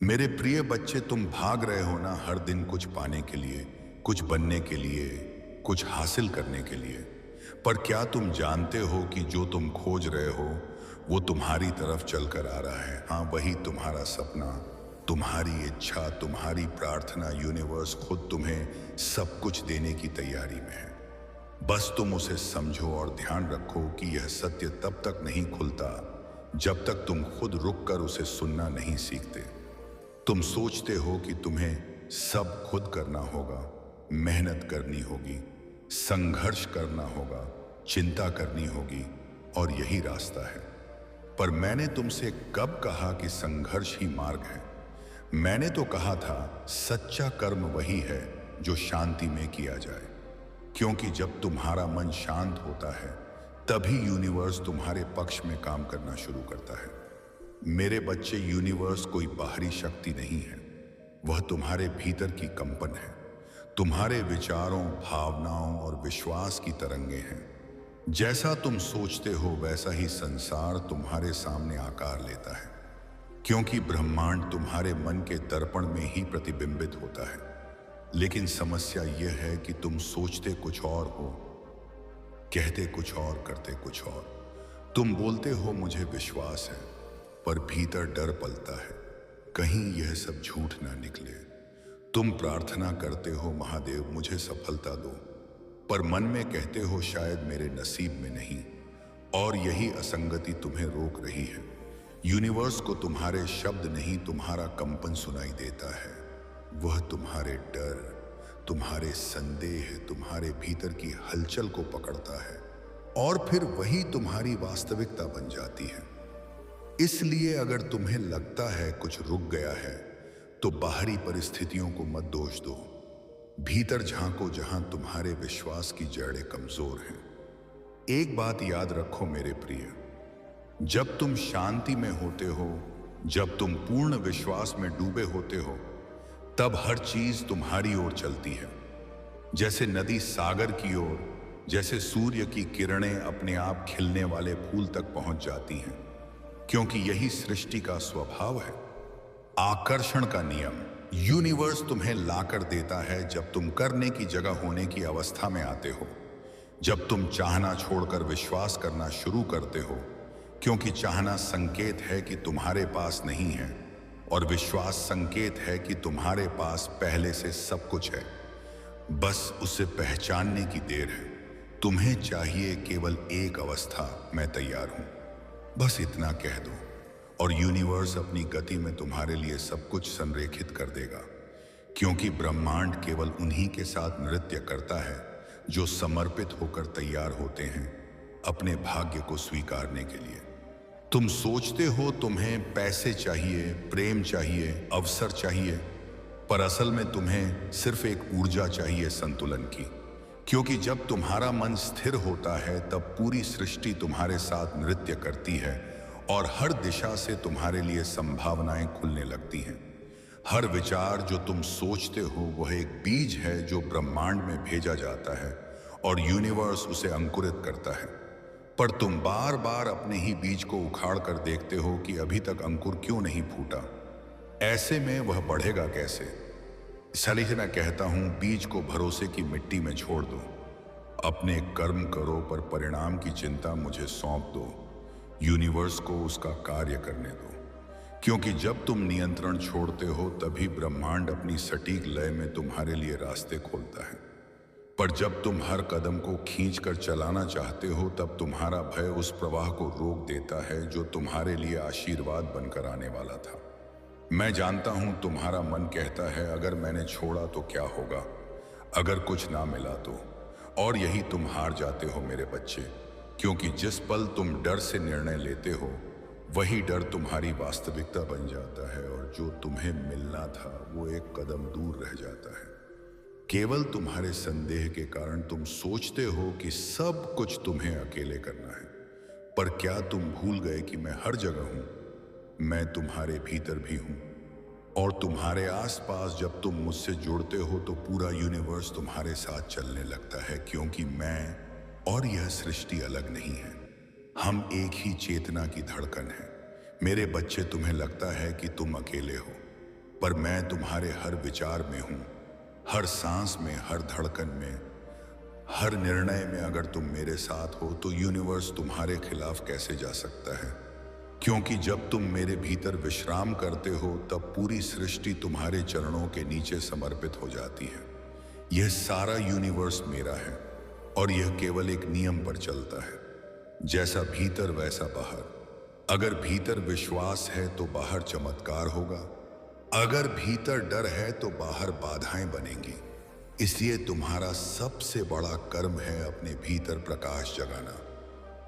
मेरे प्रिय बच्चे, तुम भाग रहे हो ना हर दिन कुछ पाने के लिए, कुछ बनने के लिए, कुछ हासिल करने के लिए। पर क्या तुम जानते हो कि जो तुम खोज रहे हो वो तुम्हारी तरफ चलकर आ रहा है। हाँ, वही तुम्हारा सपना, तुम्हारी इच्छा, तुम्हारी प्रार्थना। यूनिवर्स खुद तुम्हें सब कुछ देने की तैयारी में है। बस तुम उसे समझो और ध्यान रखो कि यह सत्य तब तक नहीं खुलता जब तक तुम खुद रुक कर उसे सुनना नहीं सीखते। तुम सोचते हो कि तुम्हें सब खुद करना होगा, मेहनत करनी होगी, संघर्ष करना होगा, चिंता करनी होगी, और यही रास्ता है। पर मैंने तुमसे कब कहा कि संघर्ष ही मार्ग है? मैंने तो कहा था सच्चा कर्म वही है जो शांति में किया जाए। क्योंकि जब तुम्हारा मन शांत होता है तभी यूनिवर्स तुम्हारे पक्ष में काम करना शुरू करता है। मेरे बच्चे, यूनिवर्स कोई बाहरी शक्ति नहीं है, वह तुम्हारे भीतर की कंपन है। तुम्हारे विचारों, भावनाओं और विश्वास की तरंगे हैं। जैसा तुम सोचते हो वैसा ही संसार तुम्हारे सामने आकार लेता है, क्योंकि ब्रह्मांड तुम्हारे मन के दर्पण में ही प्रतिबिंबित होता है। लेकिन समस्या यह है कि तुम सोचते कुछ और हो, कहते कुछ और, करते कुछ और। तुम बोलते हो मुझे विश्वास है, पर भीतर डर पलता है कहीं यह सब झूठ ना निकले। तुम प्रार्थना करते हो महादेव मुझे सफलता दो, पर मन में कहते हो शायद मेरे नसीब में नहीं। और यही असंगति तुम्हें रोक रही है। यूनिवर्स को तुम्हारे शब्द नहीं, तुम्हारा कंपन सुनाई देता है। वह तुम्हारे डर, तुम्हारे संदेह, तुम्हारे भीतर की हलचल को पकड़ता है, और फिर वही तुम्हारी वास्तविकता बन जाती है। इसलिए अगर तुम्हें लगता है कुछ रुक गया है तो बाहरी परिस्थितियों को मत दोष दो। भीतर झांको जहां तुम्हारे विश्वास की जड़ें कमजोर हैं। एक बात याद रखो मेरे प्रिय, जब तुम शांति में होते हो, जब तुम पूर्ण विश्वास में डूबे होते हो, तब हर चीज तुम्हारी ओर चलती है। जैसे नदी सागर की ओर, जैसे सूर्य की किरणें अपने आप खिलने वाले फूल तक पहुंच जाती हैं। क्योंकि यही सृष्टि का स्वभाव है, आकर्षण का नियम। यूनिवर्स तुम्हें लाकर देता है जब तुम करने की जगह होने की अवस्था में आते हो, जब तुम चाहना छोड़कर विश्वास करना शुरू करते हो। क्योंकि चाहना संकेत है कि तुम्हारे पास नहीं है, और विश्वास संकेत है कि तुम्हारे पास पहले से सब कुछ है। बस उसे पहचानने की देर है। तुम्हें चाहिए केवल एक अवस्था, मैं तैयार हूं, बस इतना कह दो, और यूनिवर्स अपनी गति में तुम्हारे लिए सब कुछ संरेखित कर देगा। क्योंकि ब्रह्मांड केवल उन्हीं के साथ नृत्य करता है जो समर्पित होकर तैयार होते हैं अपने भाग्य को स्वीकारने के लिए। तुम सोचते हो तुम्हें पैसे चाहिए, प्रेम चाहिए, अवसर चाहिए, पर असल में तुम्हें सिर्फ एक ऊर्जा चाहिए, संतुलन की। क्योंकि जब तुम्हारा मन स्थिर होता है तब पूरी सृष्टि तुम्हारे साथ नृत्य करती है, और हर दिशा से तुम्हारे लिए संभावनाएं खुलने लगती हैं। हर विचार जो तुम सोचते हो वह एक बीज है जो ब्रह्मांड में भेजा जाता है, और यूनिवर्स उसे अंकुरित करता है। पर तुम बार बार अपने ही बीज को उखाड़ कर देखते हो कि अभी तक अंकुर क्यों नहीं फूटा। ऐसे में वह बढ़ेगा कैसे? इसलिए मैं कहता हूं, बीज को भरोसे की मिट्टी में छोड़ दो। अपने कर्म करो, पर परिणाम की चिंता मुझे सौंप दो। यूनिवर्स को उसका कार्य करने दो। क्योंकि जब तुम नियंत्रण छोड़ते हो तभी ब्रह्मांड अपनी सटीक लय में तुम्हारे लिए रास्ते खोलता है। पर जब तुम हर कदम को खींच कर चलाना चाहते हो तब तुम्हारा भय उस प्रवाह को रोक देता है जो तुम्हारे लिए आशीर्वाद बनकर आने वाला था। मैं जानता हूं तुम्हारा मन कहता है अगर मैंने छोड़ा तो क्या होगा, अगर कुछ ना मिला तो। और यही तुम हार जाते हो मेरे बच्चे। क्योंकि जिस पल तुम डर से निर्णय लेते हो वही डर तुम्हारी वास्तविकता बन जाता है, और जो तुम्हें मिलना था वो एक कदम दूर रह जाता है। केवल तुम्हारे संदेह के कारण तुम सोचते हो कि सब कुछ तुम्हें अकेले करना है। पर क्या तुम भूल गए कि मैं हर जगह हूं? मैं तुम्हारे भीतर भी हूं, और तुम्हारे आसपास जब तुम मुझसे जुड़ते हो तो पूरा यूनिवर्स तुम्हारे साथ चलने लगता है। क्योंकि मैं और यह सृष्टि अलग नहीं है, हम एक ही चेतना की धड़कन है। मेरे बच्चे, तुम्हें लगता है कि तुम अकेले हो, पर मैं तुम्हारे हर विचार में हूं, हर सांस में, हर धड़कन में, हर निर्णय में। अगर तुम मेरे साथ हो तो यूनिवर्स तुम्हारे खिलाफ कैसे जा सकता है? क्योंकि जब तुम मेरे भीतर विश्राम करते हो तब पूरी सृष्टि तुम्हारे चरणों के नीचे समर्पित हो जाती है। यह सारा यूनिवर्स मेरा है और यह केवल एक नियम पर चलता है, जैसा भीतर वैसा बाहर। अगर भीतर विश्वास है तो बाहर चमत्कार होगा, अगर भीतर डर है तो बाहर बाधाएं बनेंगी। इसलिए तुम्हारा सबसे बड़ा कर्म है अपने भीतर प्रकाश जगाना,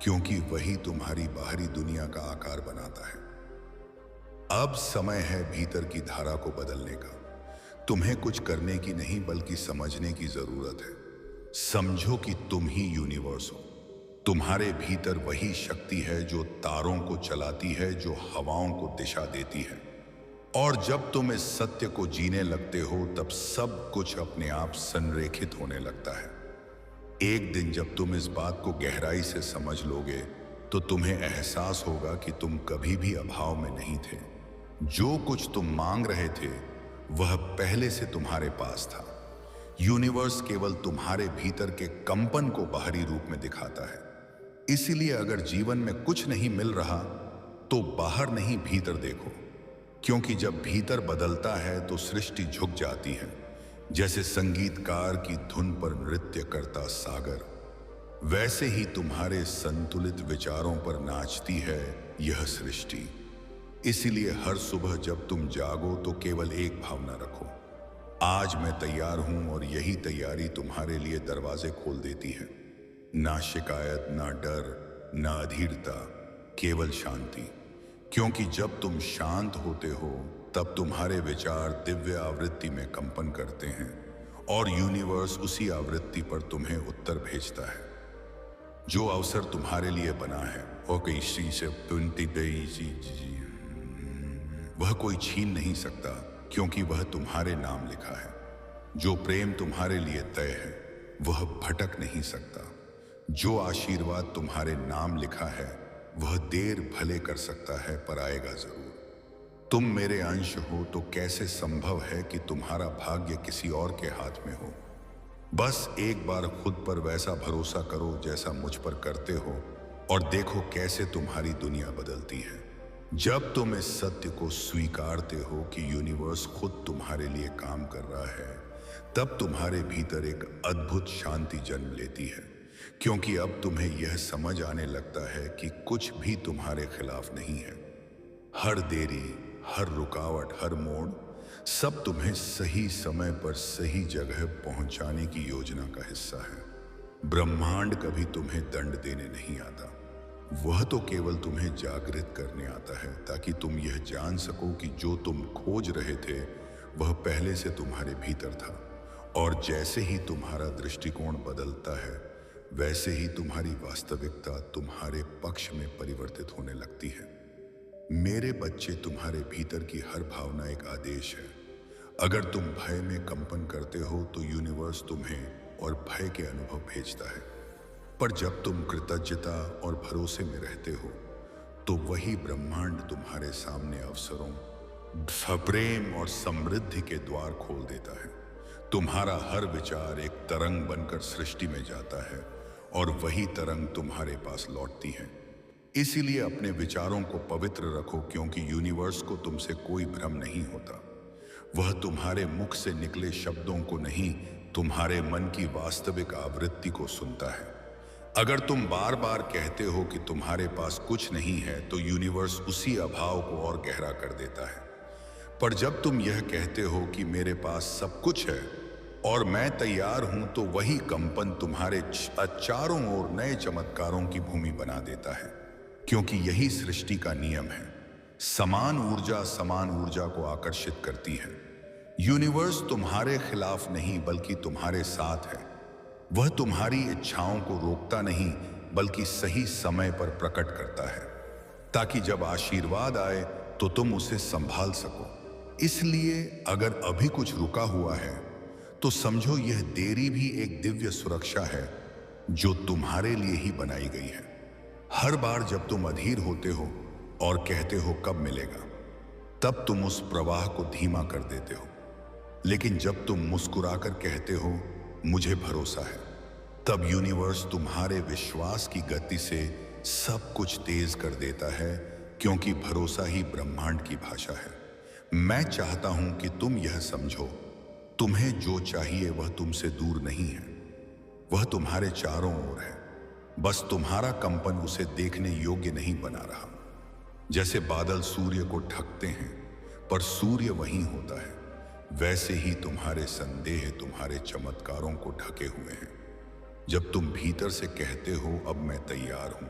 क्योंकि वही तुम्हारी बाहरी दुनिया का आकार बनाता है। अब समय है भीतर की धारा को बदलने का। तुम्हें कुछ करने की नहीं बल्कि समझने की जरूरत है। समझो कि तुम ही यूनिवर्स हो। तुम्हारे भीतर वही शक्ति है जो तारों को चलाती है, जो हवाओं को दिशा देती है। और जब तुम इस सत्य को जीने लगते हो तब सब कुछ अपने आप संरेखित होने लगता है। एक दिन जब तुम इस बात को गहराई से समझ लोगे तो तुम्हें एहसास होगा कि तुम कभी भी अभाव में नहीं थे। जो कुछ तुम मांग रहे थे वह पहले से तुम्हारे पास था। यूनिवर्स केवल तुम्हारे भीतर के कंपन को बाहरी रूप में दिखाता है। इसीलिए अगर जीवन में कुछ नहीं मिल रहा तो बाहर नहीं, भीतर देखो। क्योंकि जब भीतर बदलता है तो सृष्टि झुक जाती है, जैसे संगीतकार की धुन पर नृत्य करता सागर। वैसे ही तुम्हारे संतुलित विचारों पर नाचती है यह सृष्टि। इसीलिए हर सुबह जब तुम जागो तो केवल एक भावना रखो, आज मैं तैयार हूं, और यही तैयारी तुम्हारे लिए दरवाजे खोल देती है। ना शिकायत, ना डर, ना अधीरता, केवल शांति। क्योंकि जब तुम शांत होते हो तब तुम्हारे विचार दिव्य आवृत्ति में कंपन करते हैं और यूनिवर्स उसी आवृत्ति पर तुम्हें उत्तर भेजता है। जो अवसर तुम्हारे लिए बना है वह कोई छीन नहीं सकता, क्योंकि वह तुम्हारे नाम लिखा है। जो प्रेम तुम्हारे लिए तय है वह भटक नहीं सकता। जो आशीर्वाद तुम्हारे नाम लिखा है वह देर भले कर सकता है पर आएगा जरूर। तुम मेरे अंश हो तो कैसे संभव है कि तुम्हारा भाग्य किसी और के हाथ में हो? बस एक बार खुद पर वैसा भरोसा करो जैसा मुझ पर करते हो, और देखो कैसे तुम्हारी दुनिया बदलती है। जब तुम इस सत्य को स्वीकारते हो कि यूनिवर्स खुद तुम्हारे लिए काम कर रहा है, तब तुम्हारे भीतर एक अद्भुत शांति जन्म लेती है। क्योंकि अब तुम्हें यह समझ आने लगता है कि कुछ भी तुम्हारे खिलाफ नहीं है। हर देरी, हर रुकावट, हर मोड़, सब तुम्हें सही समय पर सही जगह पहुंचाने की योजना का हिस्सा है। ब्रह्मांड कभी तुम्हें दंड देने नहीं आता, वह तो केवल तुम्हें जागृत करने आता है, ताकि तुम यह जान सको कि जो तुम खोज रहे थे वह पहले से तुम्हारे भीतर था। और जैसे ही तुम्हारा दृष्टिकोण बदलता है वैसे ही तुम्हारी वास्तविकता तुम्हारे पक्ष में परिवर्तित होने लगती है। मेरे बच्चे, तुम्हारे भीतर की हर भावना एक आदेश है। अगर तुम भय में कंपन करते हो तो यूनिवर्स तुम्हें और भय के अनुभव भेजता है। पर जब तुम कृतज्ञता और भरोसे में रहते हो तो वही ब्रह्मांड तुम्हारे सामने अवसरों, प्रेम और समृद्धि के द्वार खोल देता है। तुम्हारा हर विचार एक तरंग बनकर सृष्टि में जाता है और वही तरंग तुम्हारे पास लौटती है। इसीलिए अपने विचारों को पवित्र रखो, क्योंकि यूनिवर्स को तुमसे कोई भ्रम नहीं होता। वह तुम्हारे मुख से निकले शब्दों को नहीं, तुम्हारे मन की वास्तविक आवृत्ति को सुनता है। अगर तुम बार बार कहते हो कि तुम्हारे पास कुछ नहीं है तो यूनिवर्स उसी अभाव को और गहरा कर देता है। पर जब तुम यह कहते हो कि मेरे पास सब कुछ है और मैं तैयार हूं, तो वही कंपन तुम्हारे चारों ओर नए चमत्कारों की भूमि बना देता है। क्योंकि यही सृष्टि का नियम है, समान ऊर्जा को आकर्षित करती है। यूनिवर्स तुम्हारे खिलाफ नहीं बल्कि तुम्हारे साथ है। वह तुम्हारी इच्छाओं को रोकता नहीं बल्कि सही समय पर प्रकट करता है, ताकि जब आशीर्वाद आए तो तुम उसे संभाल सको। इसलिए अगर अभी कुछ रुका हुआ है तो समझो यह देरी भी एक दिव्य सुरक्षा है जो तुम्हारे लिए ही बनाई गई है। हर बार जब तुम अधीर होते हो और कहते हो कब मिलेगा, तब तुम उस प्रवाह को धीमा कर देते हो। लेकिन जब तुम मुस्कुराकर कहते हो मुझे भरोसा है, तब यूनिवर्स तुम्हारे विश्वास की गति से सब कुछ तेज कर देता है, क्योंकि भरोसा ही ब्रह्मांड की भाषा है। मैं चाहता हूं कि तुम यह समझो, तुम्हें जो चाहिए वह तुमसे दूर नहीं है, वह तुम्हारे चारों ओर है। बस तुम्हारा कंपन उसे देखने योग्य नहीं बना रहा। जैसे बादल सूर्य को ढकते हैं पर सूर्य वहीं होता है, वैसे ही तुम्हारे संदेह तुम्हारे चमत्कारों को ढके हुए हैं। जब तुम भीतर से कहते हो अब मैं तैयार हूं,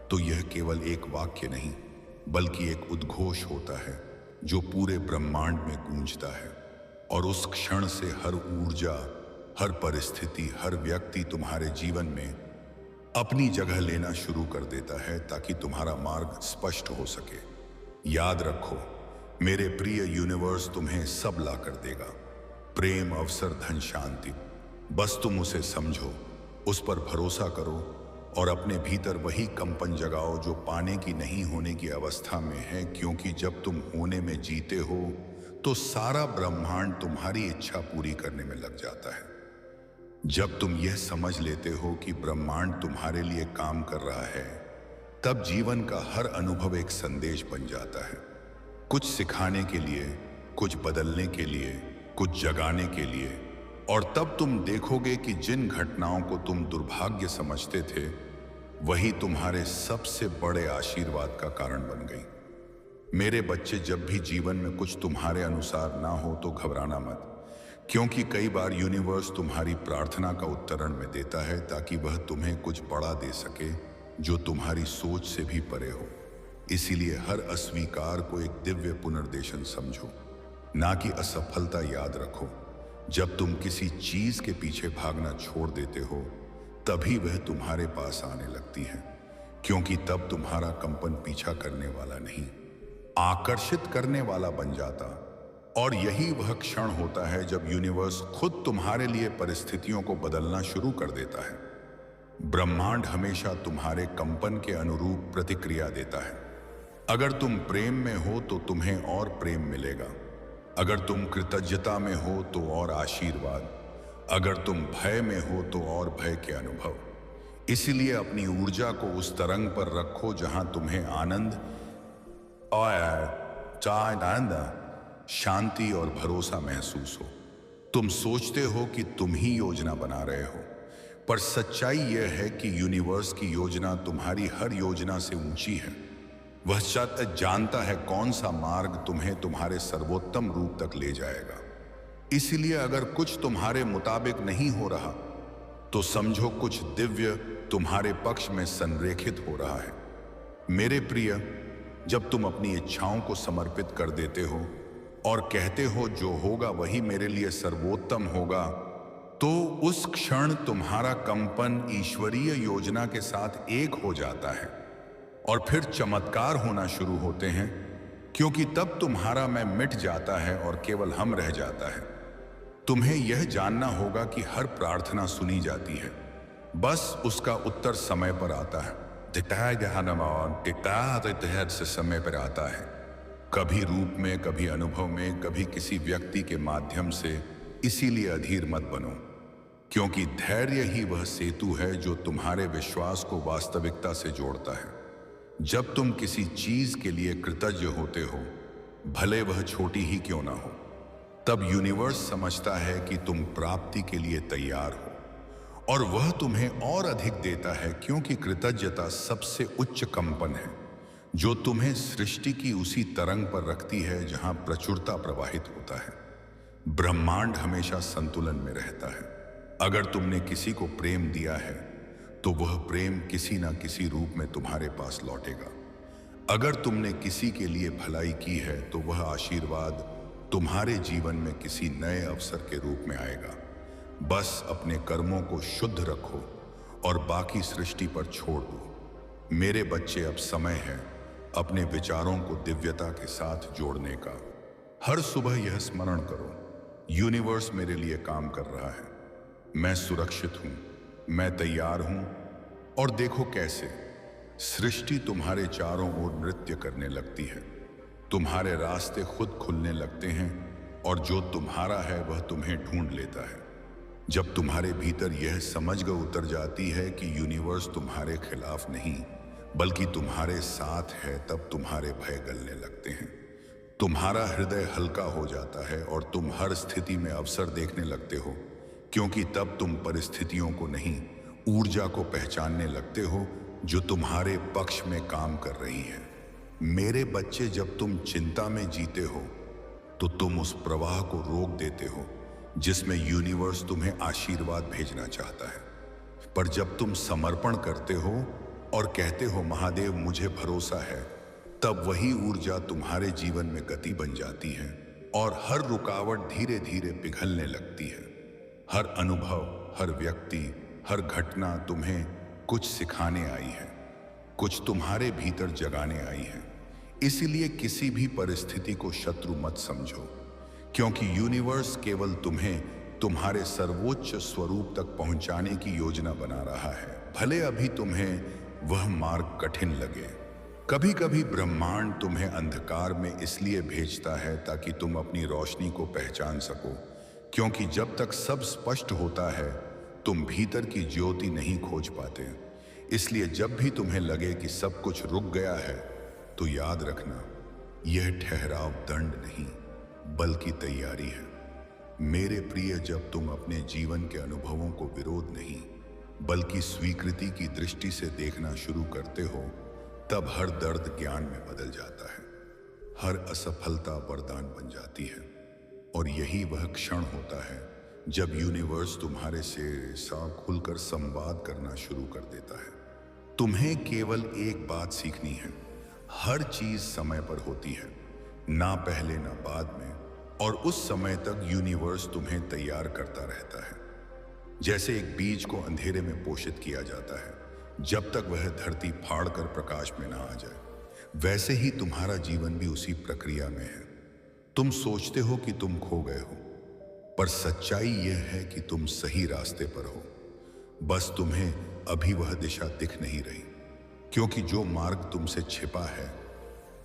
तो यह केवल एक वाक्य नहीं बल्कि एक उद्घोष होता है जो पूरे ब्रह्मांड में गूंजता है। और उस क्षण से हर ऊर्जा, हर परिस्थिति, हर व्यक्ति तुम्हारे जीवन में अपनी जगह लेना शुरू कर देता है, ताकि तुम्हारा मार्ग स्पष्ट हो सके। याद रखो मेरे प्रिय, यूनिवर्स तुम्हें सब ला कर देगा, प्रेम, अवसर, धन, शांति। बस तुम उसे समझो, उस पर भरोसा करो और अपने भीतर वही कंपन जगाओ जो पाने की नहीं होने की अवस्था में है। क्योंकि जब तुम होने में जीते हो तो सारा ब्रह्मांड तुम्हारी इच्छा पूरी करने में लग जाता है। जब तुम यह समझ लेते हो कि ब्रह्मांड तुम्हारे लिए काम कर रहा है, तब जीवन का हर अनुभव एक संदेश बन जाता है, कुछ सिखाने के लिए, कुछ बदलने के लिए, कुछ जगाने के लिए। और तब तुम देखोगे कि जिन घटनाओं को तुम दुर्भाग्य समझते थे, वही तुम्हारे सबसे बड़े आशीर्वाद का कारण बन गई। मेरे बच्चे, जब भी जीवन में कुछ तुम्हारे अनुसार ना हो तो घबराना मत, क्योंकि कई बार यूनिवर्स तुम्हारी प्रार्थना का उत्तरण में देता है, ताकि वह तुम्हें कुछ बड़ा दे सके जो तुम्हारी सोच से भी परे हो। इसीलिए हर अस्वीकार को एक दिव्य पुनर्देशन समझो, ना कि असफलता। याद रखो, जब तुम किसी चीज के पीछे भागना छोड़ देते हो, तभी वह तुम्हारे पास आने लगती है, क्योंकि तब तुम्हारा कंपन पीछा करने वाला नहीं, आकर्षित करने वाला बन जाता। और यही वह क्षण होता है जब यूनिवर्स खुद तुम्हारे लिए परिस्थितियों को बदलना शुरू कर देता है। ब्रह्मांड हमेशा तुम्हारे कंपन के अनुरूप प्रतिक्रिया देता है। अगर तुम प्रेम में हो तो तुम्हें और प्रेम मिलेगा, अगर तुम कृतज्ञता में हो तो और आशीर्वाद, अगर तुम भय में हो तो और भय के अनुभव। इसीलिए अपनी ऊर्जा को उस तरंग पर रखो जहां तुम्हें आनंद शांति और भरोसा महसूस हो। तुम सोचते हो कि तुम ही योजना बना रहे हो, पर सच्चाई यह है कि यूनिवर्स की योजना तुम्हारी हर योजना से ऊंची है। वह जानता है कौन सा मार्ग तुम्हें तुम्हारे सर्वोत्तम रूप तक ले जाएगा। इसलिए अगर कुछ तुम्हारे मुताबिक नहीं हो रहा, तो समझो कुछ दिव्य तुम्हारे पक्ष में संरेखित हो रहा है। मेरे प्रिय, जब तुम अपनी इच्छाओं को समर्पित कर देते हो और कहते हो जो होगा वही मेरे लिए सर्वोत्तम होगा, तो उस क्षण तुम्हारा कंपन ईश्वरीय योजना के साथ एक हो जाता है और फिर चमत्कार होना शुरू होते हैं, क्योंकि तब तुम्हारा मैं मिट जाता है और केवल हम रह जाता है। तुम्हें यह जानना होगा कि हर प्रार्थना सुनी जाती है, बस उसका उत्तर समय पर आता है। से समय पर आता है, कभी रूप में, कभी अनुभव में, कभी किसी व्यक्ति के माध्यम से। इसीलिए अधीर मत बनो, क्योंकि धैर्य ही वह सेतु है जो तुम्हारे विश्वास को वास्तविकता से जोड़ता है। जब तुम किसी चीज के लिए कृतज्ञ होते हो, भले वह छोटी ही क्यों ना हो, तब यूनिवर्स समझता है कि तुम प्राप्ति के लिए तैयार हो और वह तुम्हें और अधिक देता है, क्योंकि कृतज्ञता सबसे उच्च कंपन है जो तुम्हें सृष्टि की उसी तरंग पर रखती है जहां प्रचुरता प्रवाहित होता है। ब्रह्मांड हमेशा संतुलन में रहता है। अगर तुमने किसी को प्रेम दिया है तो वह प्रेम किसी ना किसी रूप में तुम्हारे पास लौटेगा। अगर तुमने किसी के लिए भलाई की है तो वह आशीर्वाद तुम्हारे जीवन में किसी नए अवसर के रूप में आएगा। बस अपने कर्मों को शुद्ध रखो और बाकी सृष्टि पर छोड़ दो। मेरे बच्चे, अब समय है अपने विचारों को दिव्यता के साथ जोड़ने का। हर सुबह यह स्मरण करो, यूनिवर्स मेरे लिए काम कर रहा है, मैं सुरक्षित हूं, मैं तैयार हूं। और देखो कैसे सृष्टि तुम्हारे चारों ओर नृत्य करने लगती है। तुम्हारे रास्ते खुद खुलने लगते हैं और जो तुम्हारा है वह तुम्हें ढूंढ लेता है। जब तुम्हारे भीतर यह समझ उतर जाती है कि यूनिवर्स तुम्हारे खिलाफ नहीं बल्कि तुम्हारे साथ है, तब तुम्हारे भय गलने लगते हैं। तुम्हारा हृदय हल्का हो जाता है और तुम हर स्थिति में अवसर देखने लगते हो, क्योंकि तब तुम परिस्थितियों को नहीं, ऊर्जा को पहचानने लगते हो जो तुम्हारे पक्ष में काम कर रही है। मेरे बच्चे, जब तुम चिंता में जीते हो तो तुम उस प्रवाह को रोक देते हो जिसमें यूनिवर्स तुम्हें आशीर्वाद भेजना चाहता है। पर जब तुम समर्पण करते हो और कहते हो महादेव मुझे भरोसा है, तब वही ऊर्जा तुम्हारे जीवन में गति बन जाती है और हर रुकावट धीरे धीरे पिघलने लगती है। हर अनुभव, हर व्यक्ति, हर घटना तुम्हें कुछ सिखाने आई है, कुछ तुम्हारे भीतर जगाने आई है। इसलिए किसी भी परिस्थिति को शत्रु मत समझो, क्योंकि यूनिवर्स केवल तुम्हें तुम्हारे सर्वोच्च स्वरूप तक पहुंचाने की योजना बना रहा है। भले अभी तुम्हें वह मार्ग कठिन लगे। कभी कभी ब्रह्मांड तुम्हें अंधकार में इसलिए भेजता है ताकि तुम अपनी रोशनी को पहचान सको, क्योंकि जब तक सब स्पष्ट होता है तुम भीतर की ज्योति नहीं खोज पाते। इसलिए जब भी तुम्हें लगे कि सब कुछ रुक गया है तो याद रखना, यह ठहराव दंड नहीं बल्कि तैयारी है। मेरे प्रिय, जब तुम अपने जीवन के अनुभवों को विरोध नहीं बल्कि स्वीकृति की दृष्टि से देखना शुरू करते हो, तब हर दर्द ज्ञान में बदल जाता है, हर असफलता वरदान बन जाती है। और यही वह क्षण होता है जब यूनिवर्स तुम्हारे से साथ खुलकर संवाद करना शुरू कर देता है। तुम्हें केवल एक बात सीखनी है, हर चीज समय पर होती है, ना पहले ना बाद में, और उस समय तक यूनिवर्स तुम्हें तैयार करता रहता है। जैसे एक बीज को अंधेरे में पोषित किया जाता है जब तक वह धरती फाड़कर प्रकाश में ना आ जाए, वैसे ही तुम्हारा जीवन भी उसी प्रक्रिया में है। तुम सोचते हो कि तुम खो गए हो, पर सच्चाई यह है कि तुम सही रास्ते पर हो। बस तुम्हें अभी वह दिशा दिख नहीं रही, क्योंकि जो मार्ग तुमसे छिपा है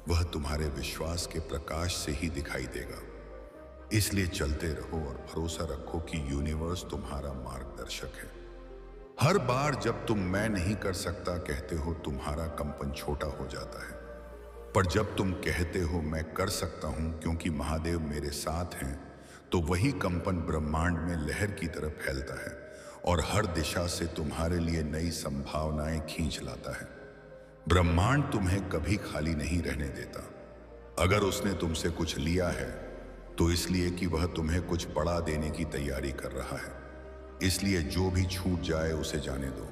वह तुम्हारे विश्वास के प्रकाश से ही दिखाई देगा। इसलिए चलते रहो और भरोसा रखो कि यूनिवर्स तुम्हारा मार्गदर्शक है। हर बार जब तुम मैं नहीं कर सकता कहते हो, तुम्हारा कंपन छोटा हो जाता है। पर जब तुम कहते हो मैं कर सकता हूं क्योंकि महादेव मेरे साथ हैं, तो वही कंपन ब्रह्मांड में लहर की तरह फैलता है और हर दिशा से तुम्हारे लिए नई संभावनाएं खींच लाता है। ब्रह्मांड तुम्हें कभी खाली नहीं रहने देता। अगर उसने तुमसे कुछ लिया है तो इसलिए कि वह तुम्हें कुछ बड़ा देने की तैयारी कर रहा है। इसलिए जो भी छूट जाए उसे जाने दो,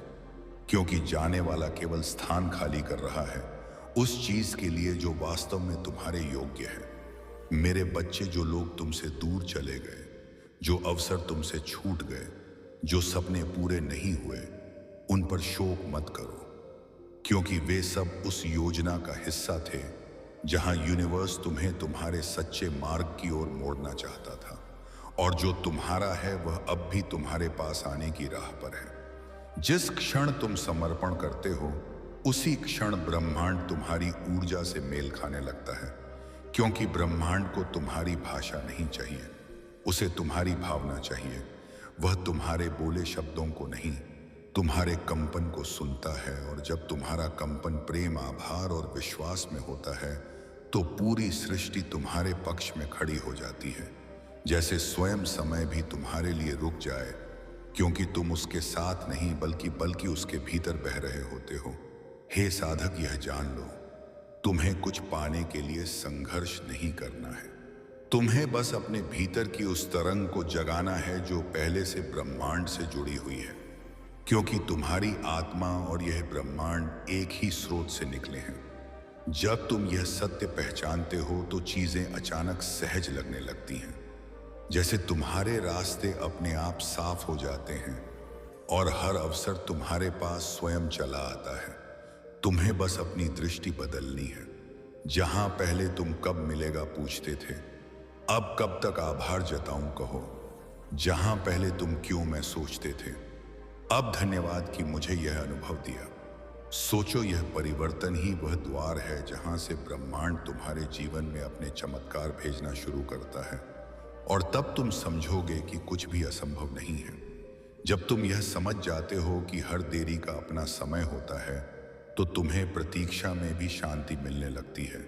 क्योंकि जाने वाला केवल स्थान खाली कर रहा है उस चीज के लिए जो वास्तव में तुम्हारे योग्य है। मेरे बच्चे, जो लोग तुमसे दूर चले गए, जो अवसर तुमसे छूट गए, जो सपने पूरे नहीं हुए, उन पर शोक मत करो, क्योंकि वे सब उस योजना का हिस्सा थे जहां यूनिवर्स तुम्हें तुम्हारे सच्चे मार्ग की ओर मोड़ना चाहता था। और जो तुम्हारा है वह अब भी तुम्हारे पास आने की राह पर है। जिस क्षण तुम समर्पण करते हो उसी क्षण ब्रह्मांड तुम्हारी ऊर्जा से मेल खाने लगता है, क्योंकि ब्रह्मांड को तुम्हारी भाषा नहीं चाहिए, उसे तुम्हारी भावना चाहिए। वह तुम्हारे बोले शब्दों को नहीं, तुम्हारे कंपन को सुनता है। और जब तुम्हारा कंपन प्रेम, आभार और विश्वास में होता है तो पूरी सृष्टि तुम्हारे पक्ष में खड़ी हो जाती है, जैसे स्वयं समय भी तुम्हारे लिए रुक जाए, क्योंकि तुम उसके साथ नहीं बल्कि उसके भीतर बह रहे होते हो। हे साधक, यह जान लो, तुम्हें कुछ पाने के लिए संघर्ष नहीं करना है। तुम्हें बस अपने भीतर की उस तरंग को जगाना है जो पहले से ब्रह्मांड से जुड़ी हुई है, क्योंकि तुम्हारी आत्मा और यह ब्रह्मांड एक ही स्रोत से निकले हैं। जब तुम यह सत्य पहचानते हो तो चीजें अचानक सहज लगने लगती हैं, जैसे तुम्हारे रास्ते अपने आप साफ हो जाते हैं और हर अवसर तुम्हारे पास स्वयं चला आता है। तुम्हें बस अपनी दृष्टि बदलनी है। जहां पहले तुम कब मिलेगा पूछते थे, अब कब तक आभार जताऊं कहो। जहां पहले तुम क्यों मैं सोचते थे, अब धन्यवाद कि मुझे यह अनुभव दिया। सोचो, यह परिवर्तन ही वह द्वार है जहां से ब्रह्मांड तुम्हारे जीवन में अपने चमत्कार भेजना शुरू करता है। और तब तुम समझोगे कि कुछ भी असंभव नहीं है। जब तुम यह समझ जाते हो कि हर देरी का अपना समय होता है, तो तुम्हें प्रतीक्षा में भी शांति मिलने लगती है,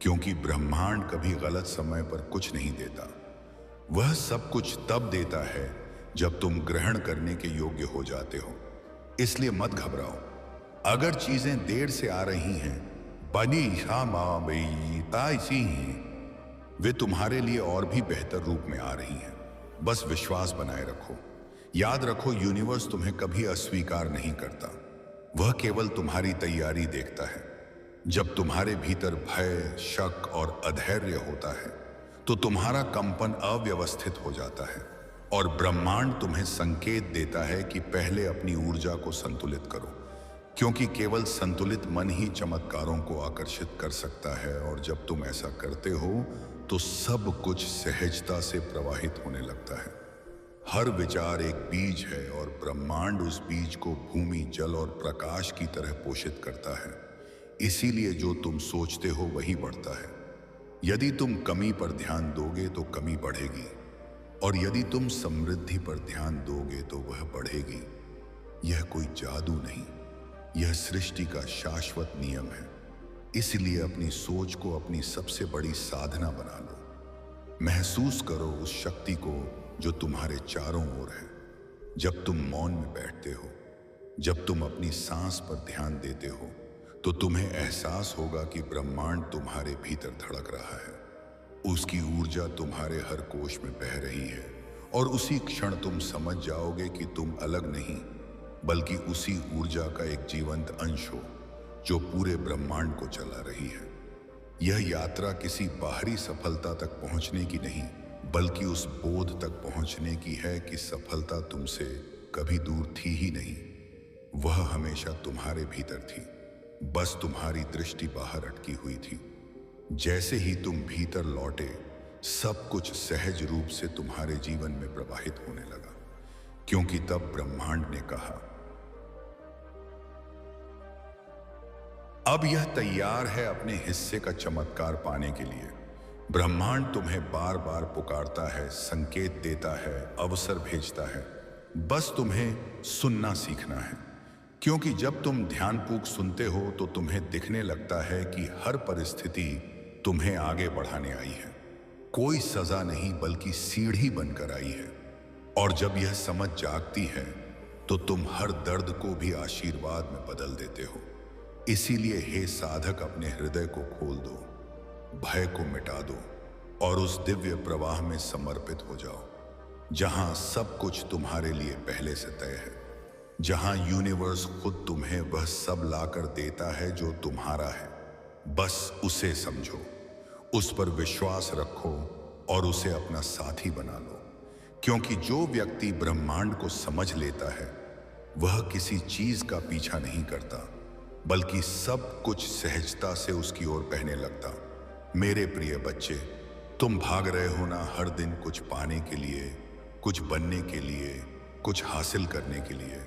क्योंकि ब्रह्मांड कभी गलत समय पर कुछ नहीं देता। वह सब कुछ तब देता है जब तुम ग्रहण करने के योग्य हो जाते हो। इसलिए मत घबराओ। अगर चीजें देर से आ रही हैं, बनी ऐसी ही वे तुम्हारे लिए और भी बेहतर रूप में आ रही हैं। बस विश्वास बनाए रखो। याद रखो, यूनिवर्स तुम्हें कभी अस्वीकार नहीं करता। वह केवल तुम्हारी तैयारी देखता है। जब तुम्हारे भीतर भय, शक और अधैर्य होता है, तो तुम्हारा कंपन अव्यवस्थित हो जाता है और ब्रह्मांड तुम्हें संकेत देता है कि पहले अपनी ऊर्जा को संतुलित करो, क्योंकि केवल संतुलित मन ही चमत्कारों को आकर्षित कर सकता है। और जब तुम ऐसा करते हो, तो सब कुछ सहजता से प्रवाहित होने लगता है। हर विचार एक बीज है और ब्रह्मांड उस बीज को भूमि, जल और प्रकाश की तरह पोषित करता है। इसीलिए जो तुम सोचते हो वही बढ़ता है। यदि तुम कमी पर ध्यान दोगे तो कमी बढ़ेगी, और यदि तुम समृद्धि पर ध्यान दोगे तो वह बढ़ेगी। यह कोई जादू नहीं, यह सृष्टि का शाश्वत नियम है। इसलिए अपनी सोच को अपनी सबसे बड़ी साधना बना लो। महसूस करो उस शक्ति को जो तुम्हारे चारों ओर है। जब तुम मौन में बैठते हो, जब तुम अपनी सांस पर ध्यान देते हो, तो तुम्हें एहसास होगा कि ब्रह्मांड तुम्हारे भीतर धड़क रहा है। उसकी ऊर्जा तुम्हारे हर कोश में बह रही है, और उसी क्षण तुम समझ जाओगे कि तुम अलग नहीं, बल्कि उसी ऊर्जा का एक जीवंत अंश हो जो पूरे ब्रह्मांड को चला रही है। यह यात्रा किसी बाहरी सफलता तक पहुंचने की नहीं, बल्कि उस बोध तक पहुंचने की है कि सफलता तुमसे कभी दूर थी ही नहीं। वह हमेशा तुम्हारे भीतर थी, बस तुम्हारी दृष्टि बाहर अटकी हुई थी। जैसे ही तुम भीतर लौटे, सब कुछ सहज रूप से तुम्हारे जीवन में प्रवाहित होने लगा, क्योंकि तब ब्रह्मांड ने कहा, अब यह तैयार है अपने हिस्से का चमत्कार पाने के लिए। ब्रह्मांड तुम्हें बार बार पुकारता है, संकेत देता है, अवसर भेजता है। बस तुम्हें सुनना सीखना है, क्योंकि जब तुम ध्यानपूर्वक सुनते हो तो तुम्हें दिखने लगता है कि हर परिस्थिति तुम्हें आगे बढ़ाने आई है। कोई सजा नहीं, बल्कि सीढ़ी बनकर आई है। और जब यह समझ जागती है, तो तुम हर दर्द को भी आशीर्वाद में बदल देते हो। इसीलिए हे साधक, अपने हृदय को खोल दो, भय को मिटा दो और उस दिव्य प्रवाह में समर्पित हो जाओ, जहां सब कुछ तुम्हारे लिए पहले से तय है, जहां यूनिवर्स खुद तुम्हें वह सब लाकर देता है जो तुम्हारा है। बस उसे समझो, उस पर विश्वास रखो और उसे अपना साथी बना लो, क्योंकि जो व्यक्ति ब्रह्मांड को समझ लेता है, वह किसी चीज का पीछा नहीं करता, बल्कि सब कुछ सहजता से उसकी ओर बहने लगता। मेरे प्रिय बच्चे, तुम भाग रहे हो ना हर दिन कुछ पाने के लिए, कुछ बनने के लिए, कुछ हासिल करने के लिए।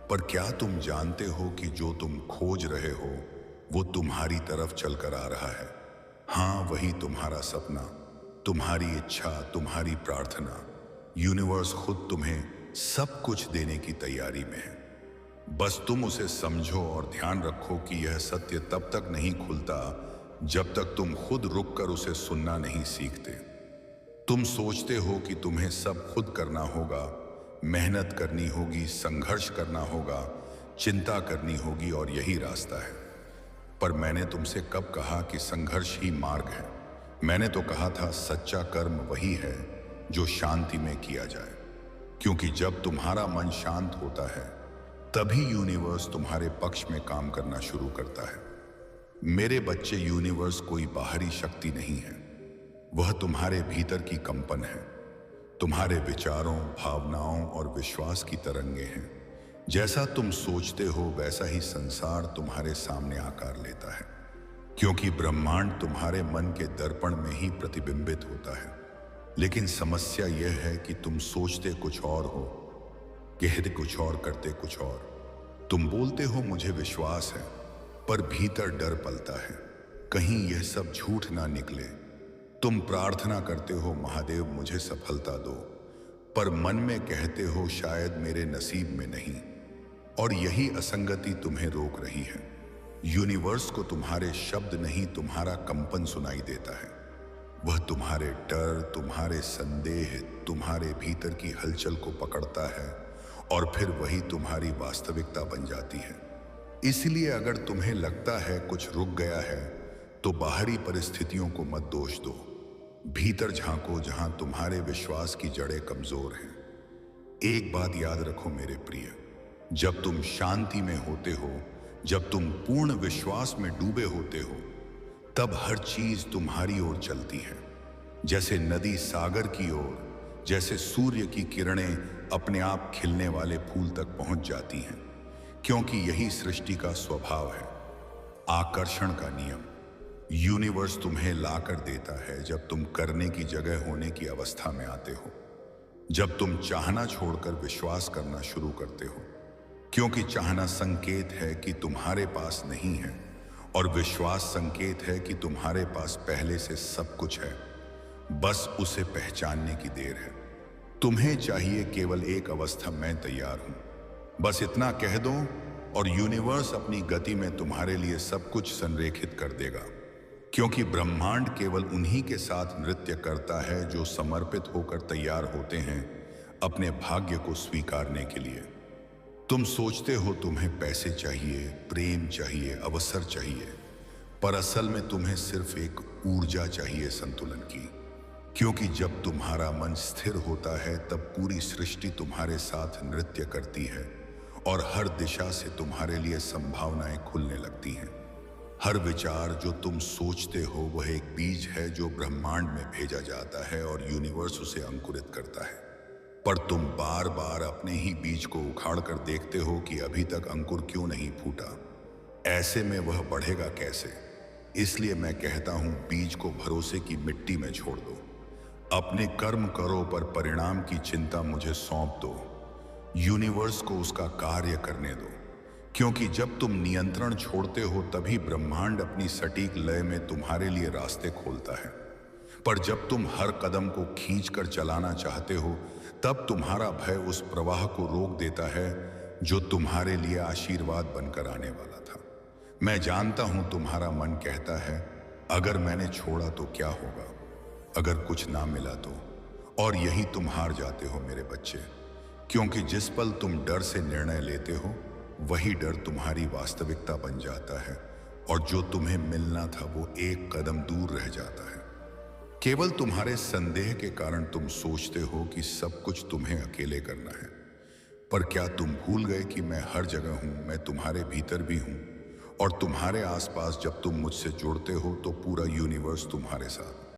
पर क्या तुम जानते हो कि जो तुम खोज रहे हो वो तुम्हारी तरफ चलकर आ रहा है? हाँ, वही तुम्हारा सपना, तुम्हारी इच्छा, तुम्हारी प्रार्थना। यूनिवर्स खुद तुम्हें सब कुछ देने की तैयारी में है। बस तुम उसे समझो और ध्यान रखो कि यह सत्य तब तक नहीं खुलता जब तक तुम खुद रुककर उसे सुनना नहीं सीखते। तुम सोचते हो कि तुम्हें सब खुद करना होगा, मेहनत करनी होगी, संघर्ष करना होगा, चिंता करनी होगी और यही रास्ता है। पर मैंने तुमसे कब कहा कि संघर्ष ही मार्ग है? मैंने तो कहा था सच्चा कर्म वही है जो शांति में किया जाए, क्योंकि जब तुम्हारा मन शांत होता है, तभी यूनिवर्स तुम्हारे पक्ष में काम करना शुरू करता है। मेरे बच्चे, यूनिवर्स कोई बाहरी शक्ति नहीं है, वह तुम्हारे भीतर की कंपन है। तुम्हारे विचारों, भावनाओं और विश्वास की तरंगे हैं। जैसा तुम सोचते हो वैसा ही संसार तुम्हारे सामने आकार लेता है, क्योंकि ब्रह्मांड तुम्हारे मन के दर्पण में ही प्रतिबिंबित होता है। लेकिन समस्या यह है कि तुम सोचते कुछ और हो, कहते कुछ और, करते कुछ और। तुम बोलते हो मुझे विश्वास है, पर भीतर डर पलता है कहीं यह सब झूठ ना निकले। तुम प्रार्थना करते हो महादेव मुझे सफलता दो, पर मन में कहते हो शायद मेरे नसीब में नहीं। और यही असंगति तुम्हें रोक रही है। यूनिवर्स को तुम्हारे शब्द नहीं, तुम्हारा कंपन सुनाई देता है। वह तुम्हारे डर, तुम्हारे संदेह, तुम्हारे भीतर की हलचल को पकड़ता है और फिर वही तुम्हारी वास्तविकता बन जाती है। इसलिए अगर तुम्हें लगता है कुछ रुक गया है, तो बाहरी परिस्थितियों को मत दोष दो। भीतर झांको जहां तुम्हारे विश्वास की जड़ें कमजोर हैं। एक बात याद रखो मेरे प्रिय, जब तुम शांति में होते हो, जब तुम पूर्ण विश्वास में डूबे होते हो, तब हर चीज तुम्हारी ओर चलती है। जैसे नदी सागर की ओर, जैसे सूर्य की किरणें अपने आप खिलने वाले फूल तक पहुंच जाती हैं, क्योंकि यही सृष्टि का स्वभाव है, आकर्षण का नियम। यूनिवर्स तुम्हें लाकर देता है जब तुम करने की जगह होने की अवस्था में आते हो, जब तुम चाहना छोड़कर विश्वास करना शुरू करते हो। क्योंकि चाहना संकेत है कि तुम्हारे पास नहीं है, और विश्वास संकेत है कि तुम्हारे पास पहले से सब कुछ है, बस उसे पहचानने की देर है। तुम्हें चाहिए केवल एक अवस्था, मैं तैयार हूं, बस इतना कह दो, और यूनिवर्स अपनी गति में तुम्हारे लिए सब कुछ संरेखित कर देगा। क्योंकि ब्रह्मांड केवल उन्हीं के साथ नृत्य करता है जो समर्पित होकर तैयार होते हैं अपने भाग्य को स्वीकारने के लिए। तुम सोचते हो तुम्हें पैसे चाहिए, प्रेम चाहिए, अवसर चाहिए, पर असल में तुम्हें सिर्फ एक ऊर्जा चाहिए संतुलन की। क्योंकि जब तुम्हारा मन स्थिर होता है, तब पूरी सृष्टि तुम्हारे साथ नृत्य करती है और हर दिशा से तुम्हारे लिए संभावनाएं खुलने लगती हैं। हर विचार जो तुम सोचते हो वह एक बीज है जो ब्रह्मांड में भेजा जाता है और यूनिवर्स उसे अंकुरित करता है। पर तुम बार बार अपने ही बीज को उखाड़ कर देखते हो कि अभी तक अंकुर क्यों नहीं फूटा। ऐसे में वह बढ़ेगा कैसे? इसलिए मैं कहता हूं, बीज को भरोसे की मिट्टी में छोड़ दो। अपने कर्म करो, पर परिणाम की चिंता मुझे सौंप दो। यूनिवर्स को उसका कार्य करने दो। क्योंकि जब तुम नियंत्रण छोड़ते हो, तभी ब्रह्मांड अपनी सटीक लय में तुम्हारे लिए रास्ते खोलता है। पर जब तुम हर कदम को खींचकर चलाना चाहते हो, तब तुम्हारा भय उस प्रवाह को रोक देता है जो तुम्हारे लिए आशीर्वाद बनकर आने वाला था। मैं जानता हूं तुम्हारा मन कहता है, अगर मैंने छोड़ा तो क्या होगा, अगर कुछ ना मिला तो। और यही तुम हार जाते हो मेरे बच्चे। क्योंकि जिस पल तुम डर से निर्णय लेते हो, वही डर तुम्हारी वास्तविकता बन जाता है, और जो तुम्हें मिलना था वो एक कदम दूर रह जाता है। केवल तुम्हारे संदेह के कारण तुम सोचते हो कि सब कुछ तुम्हें अकेले करना है। पर क्या तुम भूल गए कि मैं हर जगह हूं, मैं तुम्हारे भीतर भी हूं, और तुम्हारे आसपास जब तुम मुझसे जुड़ते हो तो पूरा यूनिवर्स तुम्हारे साथ।